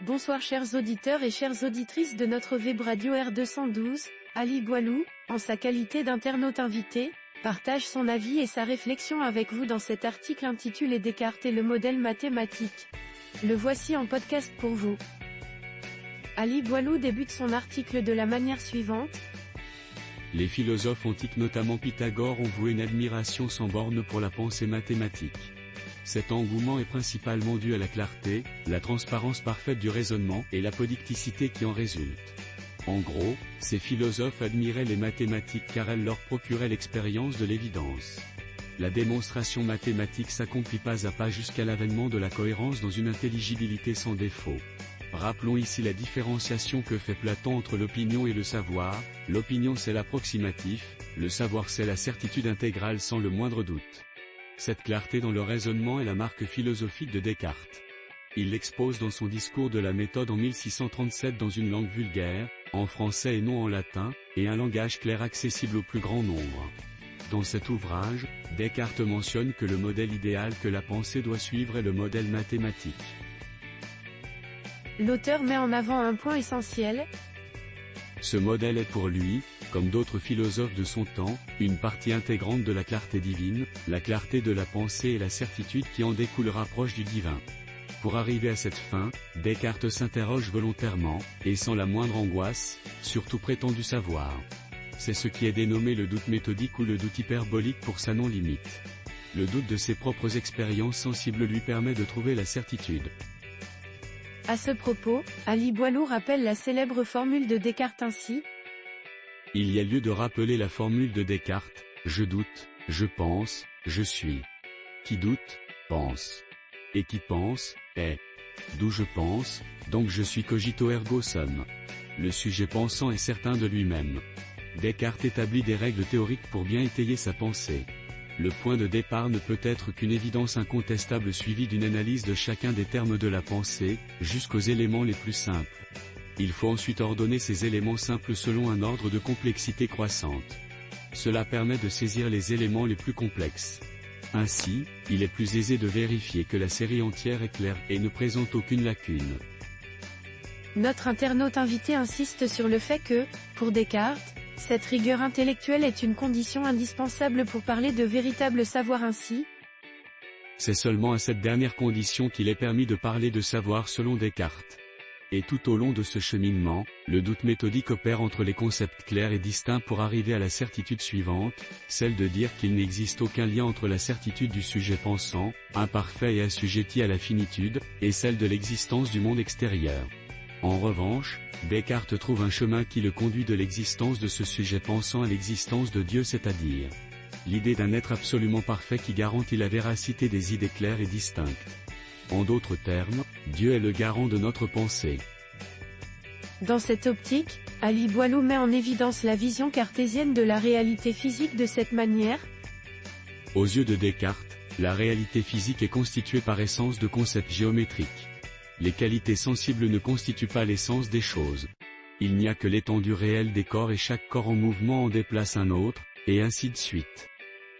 Bonsoir chers auditeurs et chères auditrices de notre web radio R212, Ali Boilou, en sa qualité d'internaute invité, partage son avis et sa réflexion avec vous dans cet article intitulé Descartes et le modèle mathématique. Le voici en podcast pour vous. Ali Boilou débute son article de la manière suivante. Les philosophes antiques, notamment Pythagore, ont voué une admiration sans borne pour la pensée mathématique. Cet engouement est principalement dû à la clarté, la transparence parfaite du raisonnement et l'apodicticité qui en résulte. En gros, ces philosophes admiraient les mathématiques car elles leur procuraient l'expérience de l'évidence. La démonstration mathématique s'accomplit pas à pas jusqu'à l'avènement de la cohérence dans une intelligibilité sans défaut. Rappelons ici la différenciation que fait Platon entre l'opinion et le savoir. L'opinion c'est l'approximatif, le savoir c'est la certitude intégrale sans le moindre doute. Cette clarté dans le raisonnement est la marque philosophique de Descartes. Il l'expose dans son discours de la méthode en 1637 dans une langue vulgaire, en français et non en latin, et un langage clair accessible au plus grand nombre. Dans cet ouvrage, Descartes mentionne que le modèle idéal que la pensée doit suivre est le modèle mathématique. L'auteur met en avant un point essentiel. Ce modèle est pour lui, comme d'autres philosophes de son temps, une partie intégrante de la clarté divine, la clarté de la pensée et la certitude qui en découlera proche du divin. Pour arriver à cette fin, Descartes s'interroge volontairement, et sans la moindre angoisse, sur tout prétendu savoir. C'est ce qui est dénommé le doute méthodique ou le doute hyperbolique pour sa non-limite. Le doute de ses propres expériences sensibles lui permet de trouver la certitude. À ce propos, Ali Boilou rappelle la célèbre formule de Descartes ainsi. Il y a lieu de rappeler la formule de Descartes, je doute, je pense, je suis. Qui doute, pense. Et qui pense, est. D'où je pense, donc je suis cogito ergo sum. Le sujet pensant est certain de lui-même. Descartes établit des règles théoriques pour bien étayer sa pensée. Le point de départ ne peut être qu'une évidence incontestable suivie d'une analyse de chacun des termes de la pensée, jusqu'aux éléments les plus simples. Il faut ensuite ordonner ces éléments simples selon un ordre de complexité croissante. Cela permet de saisir les éléments les plus complexes. Ainsi, il est plus aisé de vérifier que la série entière est claire et ne présente aucune lacune. Notre internaute invité insiste sur le fait que, pour Descartes, cette rigueur intellectuelle est une condition indispensable pour parler de véritable savoir ainsi. C'est seulement à cette dernière condition qu'il est permis de parler de savoir selon Descartes. Et tout au long de ce cheminement, le doute méthodique opère entre les concepts clairs et distincts pour arriver à la certitude suivante, celle de dire qu'il n'existe aucun lien entre la certitude du sujet pensant, imparfait et assujetti à la finitude, et celle de l'existence du monde extérieur. En revanche, Descartes trouve un chemin qui le conduit de l'existence de ce sujet pensant à l'existence de Dieu, c'est-à-dire l'idée d'un être absolument parfait qui garantit la véracité des idées claires et distinctes. En d'autres termes, Dieu est le garant de notre pensée. Dans cette optique, Ali Boilou met en évidence la vision cartésienne de la réalité physique de cette manière. Aux yeux de Descartes, la réalité physique est constituée par essence de concepts géométriques. Les qualités sensibles ne constituent pas l'essence des choses. Il n'y a que l'étendue réelle des corps et chaque corps en mouvement en déplace un autre, et ainsi de suite.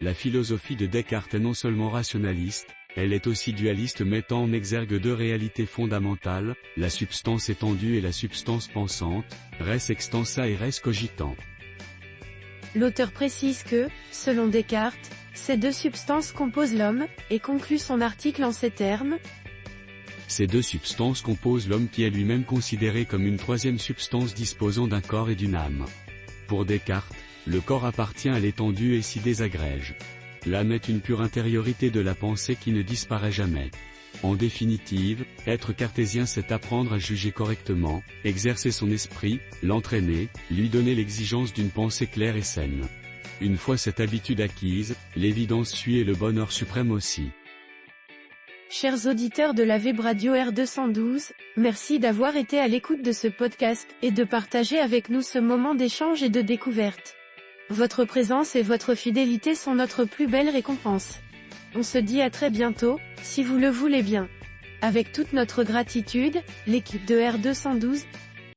La philosophie de Descartes est non seulement rationaliste, elle est aussi dualiste, mettant en exergue deux réalités fondamentales, la substance étendue et la substance pensante, res extensa et res cogitant. L'auteur précise que, selon Descartes, ces deux substances composent l'homme, et conclut son article en ces termes. Ces deux substances composent l'homme qui est lui-même considéré comme une troisième substance disposant d'un corps et d'une âme. Pour Descartes, le corps appartient à l'étendue et s'y désagrège. L'âme est une pure intériorité de la pensée qui ne disparaît jamais. En définitive, être cartésien c'est apprendre à juger correctement, exercer son esprit, l'entraîner, lui donner l'exigence d'une pensée claire et saine. Une fois cette habitude acquise, l'évidence suit et le bonheur suprême aussi. Chers auditeurs de la web radio R212, merci d'avoir été à l'écoute de ce podcast et de partager avec nous ce moment d'échange et de découverte. Votre présence et votre fidélité sont notre plus belle récompense. On se dit à très bientôt, si vous le voulez bien. Avec toute notre gratitude, l'équipe de R212,